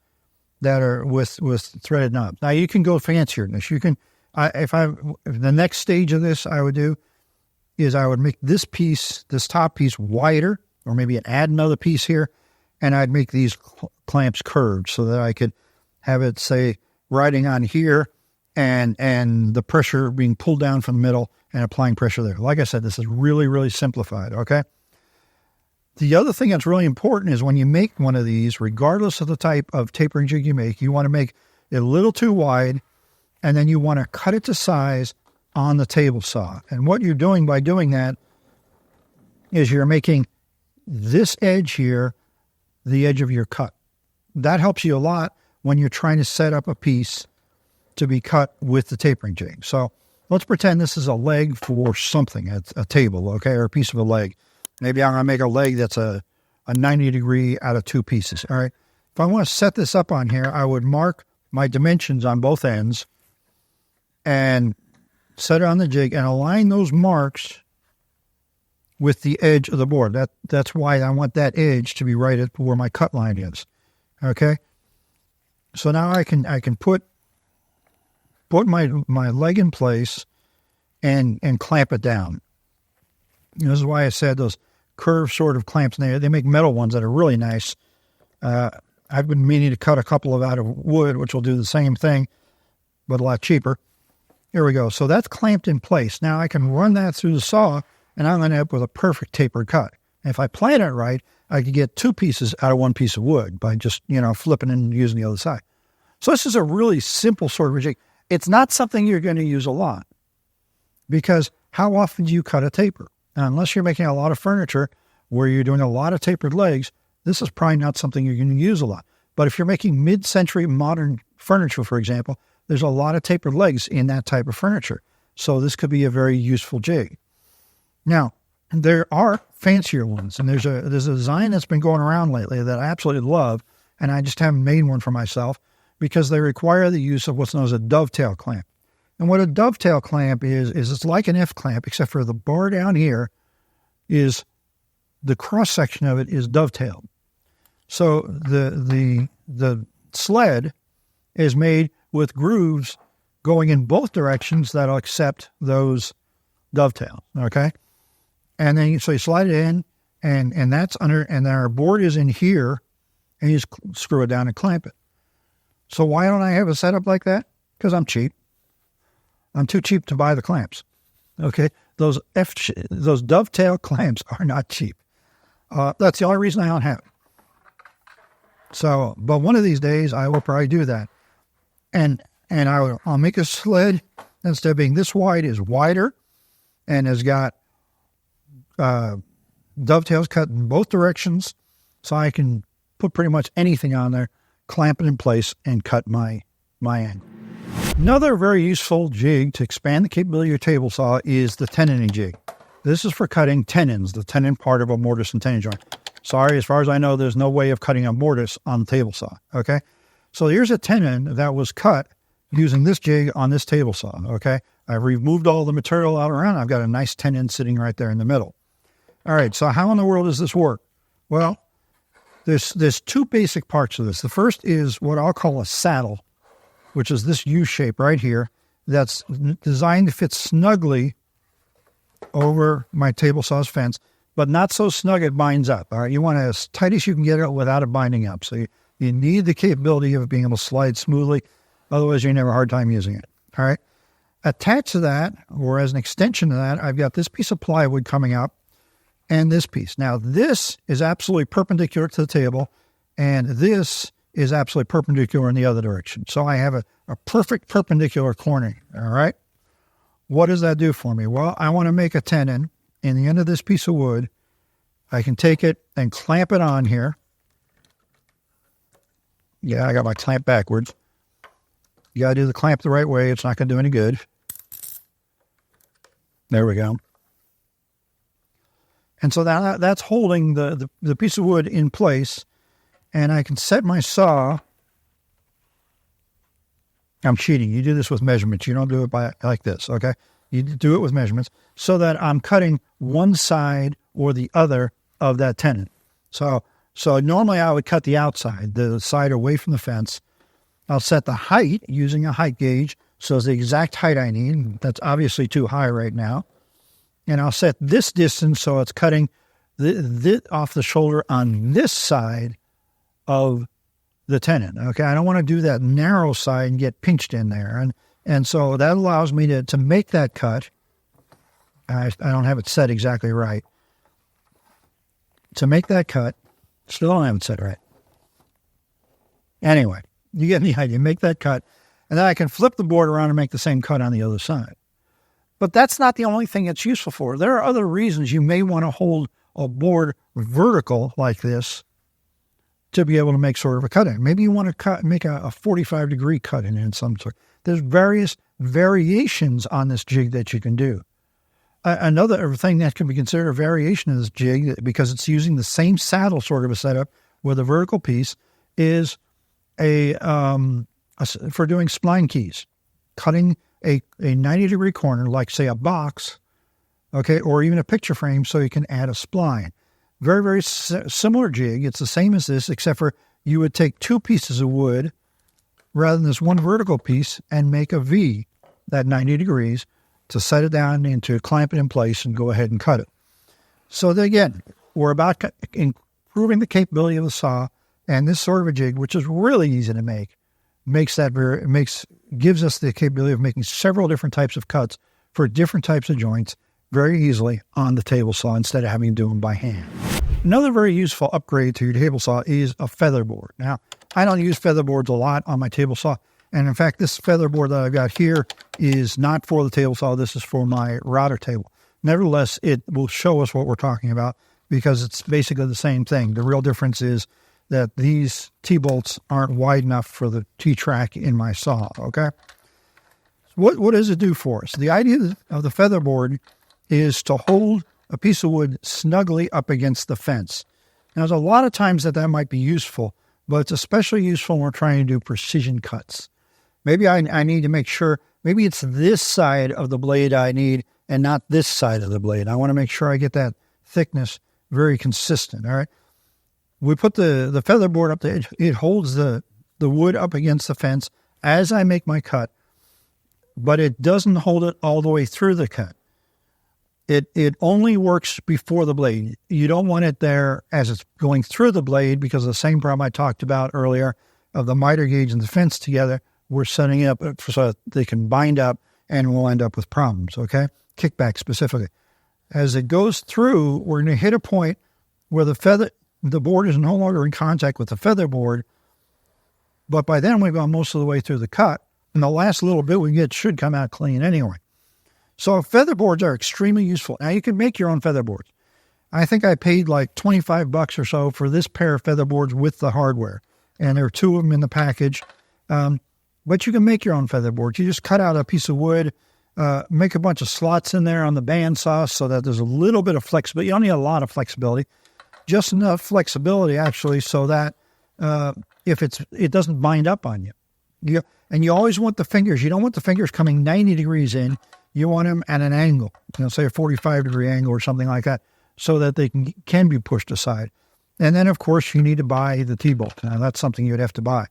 A: that are with threaded knobs. Now, you can go fancier than this. You can... If the next stage of this I would do is I would make this top piece wider, or maybe add another piece here, and I'd make these clamps curved so that I could have it, say, riding on here and the pressure being pulled down from the middle and applying pressure there. Like I said, this is really, really simplified, okay? The other thing that's really important is when you make one of these, regardless of the type of tapering jig you make, you want to make it a little too wide, and then you want to cut it to size on the table saw. And what you're doing by doing that is you're making this edge here the edge of your cut. That helps you a lot when you're trying to set up a piece to be cut with the tapering jig. So let's pretend this is a leg for something, a table, okay, or a piece of a leg. Maybe I'm going to make a leg that's a 90 degree out of two pieces, all right? If I want to set this up on here, I would mark my dimensions on both ends and set it on the jig and align those marks with the edge of the board. That's why I want that edge to be right at where my cut line is. Okay? So now I can put my leg in place and clamp it down. This is why I said those curved sort of clamps. They make metal ones that are really nice. I've been meaning to cut a couple of out of wood, which will do the same thing, but a lot cheaper. Here we go. So that's clamped in place. Now I can run that through the saw, and I'm going to end up with a perfect tapered cut. And if I plan it right, I could get two pieces out of one piece of wood by just, flipping and using the other side. So this is a really simple sort of jig. It's not something you're going to use a lot, because how often do you cut a taper? Now, unless you're making a lot of furniture where you're doing a lot of tapered legs, this is probably not something you're going to use a lot. But if you're making mid-century modern furniture, for example, there's a lot of tapered legs in that type of furniture. So this could be a very useful jig. Now, there are fancier ones, and there's a design that's been going around lately that I absolutely love, and I just haven't made one for myself because they require the use of what's known as a dovetail clamp. And what a dovetail clamp is it's like an F clamp, except for the bar down here is the cross-section of it is dovetailed. So the sled is made with grooves going in both directions that'll accept those dovetails, okay? And then so you slide it in, and that's under, and then our board is in here, and you just screw it down and clamp it. So why don't I have a setup like that? Because I'm cheap. I'm too cheap to buy the clamps, okay? Those dovetail clamps are not cheap. That's the only reason I don't have it. So, but one of these days I will probably do that. And I'll make a sled, instead of being this wide, is wider and has got dovetails cut in both directions, so I can put pretty much anything on there, clamp it in place, and cut my end. Another very useful jig to expand the capability of your table saw is the tenoning jig. This is for cutting tenons, the tenon part of a mortise and tenon joint. Sorry, as far as I know, there's no way of cutting a mortise on the table saw, okay? So here's a tenon that was cut using this jig on this table saw, okay? I've removed all the material out around. I've got a nice tenon sitting right there in the middle. All right, so how in the world does this work? Well, there's two basic parts of this. The first is what I'll call a saddle, which is this U shape right here that's designed to fit snugly over my table saw's fence, but not so snug it binds up. All right, you want it as tight as you can get it without it binding up. So you need the capability of being able to slide smoothly. Otherwise, you're going to have a hard time using it. All right. Attached to that, or as an extension to that, I've got this piece of plywood coming up and this piece. Now, this is absolutely perpendicular to the table, and this is absolutely perpendicular in the other direction. So I have a perfect perpendicular corner. All right. What does that do for me? Well, I want to make a tenon in the end of this piece of wood. I can take it and clamp it on here. Yeah, I got my clamp backwards. You got to do the clamp the right way. It's not going to do any good. There we go. And so that's holding the piece of wood in place. And I can set my saw. I'm cheating. You do this with measurements. You don't do it like this, okay? You do it with measurements so that I'm cutting one side or the other of that tenon. So normally I would cut the outside, the side away from the fence. I'll set the height using a height gauge, so it's the exact height I need. That's obviously too high right now. And I'll set this distance so it's cutting off the shoulder on this side of the tenon. Okay, I don't want to do that narrow side and get pinched in there. And so that allows me to make that cut. I don't have it set exactly right. To make that cut, still don't have it set right. Anyway, you get the idea. Make that cut, and then I can flip the board around and make the same cut on the other side. But that's not the only thing it's useful for. There are other reasons you may want to hold a board vertical like this to be able to make sort of a cut in. Maybe you want to make a 45-degree cut in some sort. There's various variations on this jig that you can do. Another thing that can be considered a variation of this jig, because it's using the same saddle sort of a setup with a vertical piece, is for doing spline keys, cutting a 90-degree corner, like say a box, okay, or even a picture frame, so you can add a spline. Very, very similar jig. It's the same as this, except for you would take two pieces of wood rather than this one vertical piece and make a V, that 90 degrees, to set it down and to clamp it in place and go ahead and cut it. So again, we're about improving the capability of the saw, and this sort of a jig, which is really easy to make, gives us the capability of making several different types of cuts for different types of joints very easily on the table saw instead of having to do them by hand. Another very useful upgrade to your table saw is a featherboard. Now, I don't use featherboards a lot on my table saw, and in fact, this featherboard that I've got here is not for the table saw. This is for my router table. Nevertheless, it will show us what we're talking about because it's basically the same thing. The real difference is that these T-bolts aren't wide enough for the T-track in my saw, okay? What does it do for us? The idea of the featherboard is to hold a piece of wood snugly up against the fence. Now, there's a lot of times that might be useful, but it's especially useful when we're trying to do precision cuts. Maybe I need to make sure, maybe it's this side of the blade I need and not this side of the blade. I want to make sure I get that thickness very consistent, all right? We put the featherboard up there. It holds the wood up against the fence as I make my cut. but it doesn't hold it all the way through the cut. It only works before the blade. You don't want it there as it's going through the blade because of the same problem I talked about earlier of the miter gauge and the fence together. We're setting it up so that they can bind up and we'll end up with problems, okay? Kickback specifically. As it goes through, we're going to hit a point where the board is no longer in contact with the featherboard, but by then we've gone most of the way through the cut, and the last little bit we get should come out clean anyway. So featherboards are extremely useful. Now you can make your own featherboards. I think I paid like $25 or so for this pair of featherboards with the hardware, and there are 2 of them in the package. But you can make your own featherboards. You just cut out a piece of wood, make a bunch of slots in there on the bandsaw so that there's a little bit of flexibility. You don't need a lot of flexibility, just enough flexibility actually so that it doesn't bind up on you. And you always want the fingers. You don't want the fingers coming 90 degrees in. You want them at an angle, say a 45-degree angle or something like that, so that they can be pushed aside. And then, of course, you need to buy the T-bolt. Now, that's something you'd have to buy.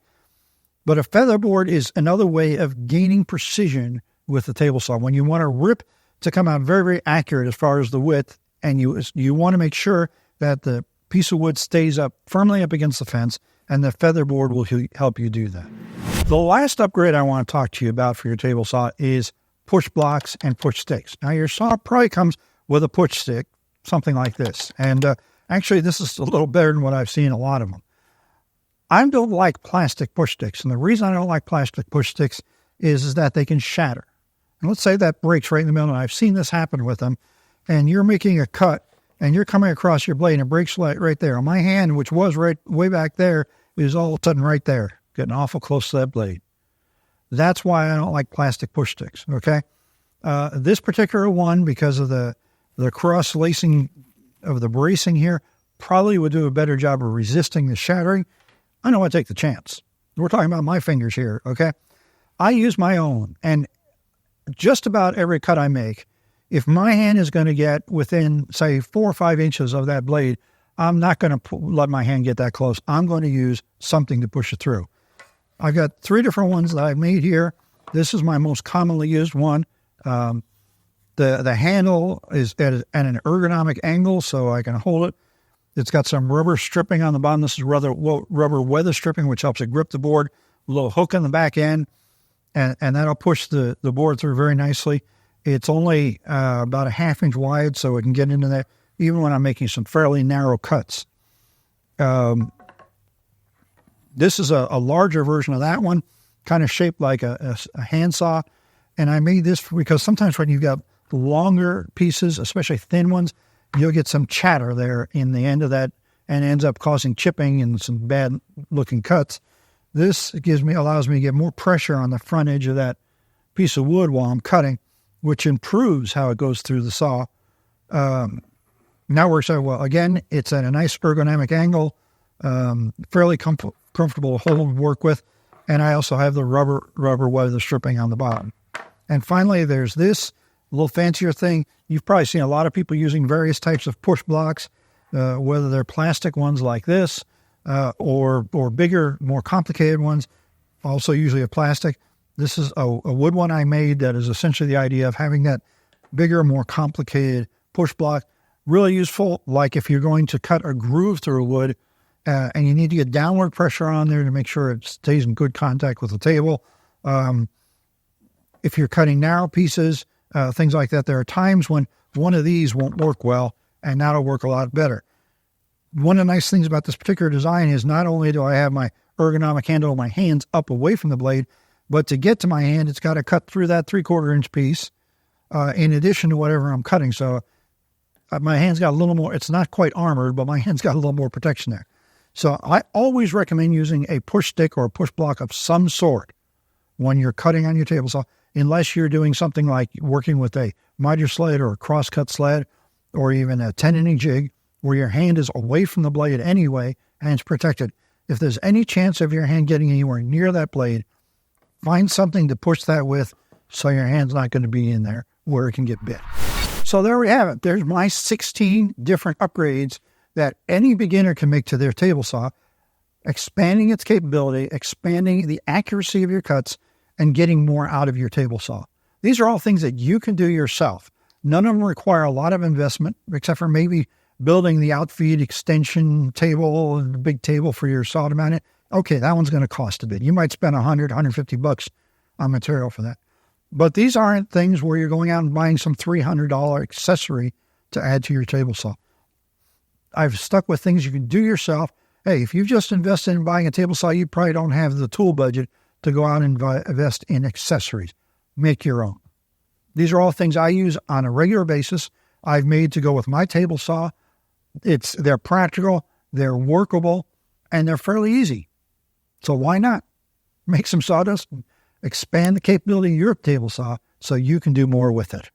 A: But a featherboard is another way of gaining precision with the table saw. When you want a rip to come out very, very accurate as far as the width, and you want to make sure that the piece of wood stays up firmly up against the fence, and the featherboard will help you do that. The last upgrade I want to talk to you about for your table saw is push blocks and push sticks. Now, your saw probably comes with a push stick, something like this. And actually, this is a little better than what I've seen a lot of them. I don't like plastic push sticks. And the reason I don't like plastic push sticks is that they can shatter. And let's say that breaks right in the middle. And I've seen this happen with them. And you're making a cut, and you're coming across your blade, and it breaks right there. My hand, which was right way back there, is all of a sudden right there, getting awful close to that blade. That's why I don't like plastic push sticks, okay? This particular one, because of the cross-lacing of the bracing here, probably would do a better job of resisting the shattering. I don't want to take the chance. We're talking about my fingers here, okay? I use my own, and just about every cut I make, if my hand is going to get within, say, 4 or 5 inches of that blade, I'm not going to let my hand get that close. I'm going to use something to push it through. I've got 3 different ones that I've made here. This is my most commonly used one. The handle is at an ergonomic angle, so I can hold it. It's got some rubber stripping on the bottom. This is rubber weather stripping, which helps it grip the board. A little hook on the back end, and that'll push the board through very nicely. It's only about a 1/2 inch wide, so it can get into there, even when I'm making some fairly narrow cuts. This is a larger version of that one, kind of shaped like a handsaw. And I made this because sometimes when you've got longer pieces, especially thin ones, you'll get some chatter there in the end of that and ends up causing chipping and some bad looking cuts. This allows me to get more pressure on the front edge of that piece of wood while I'm cutting, which improves how it goes through the saw. Now works out well. Again, it's at a nice ergonomic angle, fairly comfortable to hold and work with. And I also have the rubber weather stripping on the bottom. And finally, there's this little fancier thing. You've probably seen a lot of people using various types of push blocks, whether they're plastic ones like this, or bigger, more complicated ones, also usually a plastic. This is a wood one I made that is essentially the idea of having that bigger, more complicated push block. Really useful, like if you're going to cut a groove through wood, and you need to get downward pressure on there to make sure it stays in good contact with the table. If you're cutting narrow pieces, things like that, there are times when one of these won't work well, and that'll work a lot better. One of the nice things about this particular design is not only do I have my ergonomic handle, my hands up away from the blade, but to get to my hand, it's got to cut through that 3/4 inch piece, in addition to whatever I'm cutting. So my hand's got a little more, it's not quite armored, but my hand's got a little more protection there. So I always recommend using a push stick or a push block of some sort when you're cutting on your table saw, unless you're doing something like working with a miter sled or a crosscut sled or even a tenoning jig where your hand is away from the blade anyway and it's protected. If there's any chance of your hand getting anywhere near that blade, find something to push that with so your hand's not going to be in there where it can get bit. So there we have it. There's my 16 different upgrades that any beginner can make to their table saw, expanding its capability, expanding the accuracy of your cuts, and getting more out of your table saw. These are all things that you can do yourself. None of them require a lot of investment, except for maybe building the Outfeed extension table and the big table for your saw to mount it. Okay, that one's going to cost a bit. You might spend $100, $150 on material for that. But these aren't things where you're going out and buying some $300 accessory to add to your table saw. I've stuck with things you can do yourself. Hey, if you've just invested in buying a table saw, you probably don't have the tool budget to go out and invest in accessories. Make your own. These are all things I use on a regular basis. I've made to go with my table saw. They're practical, they're workable, and they're fairly easy. So why not make some sawdust and expand the capability of your table saw so you can do more with it?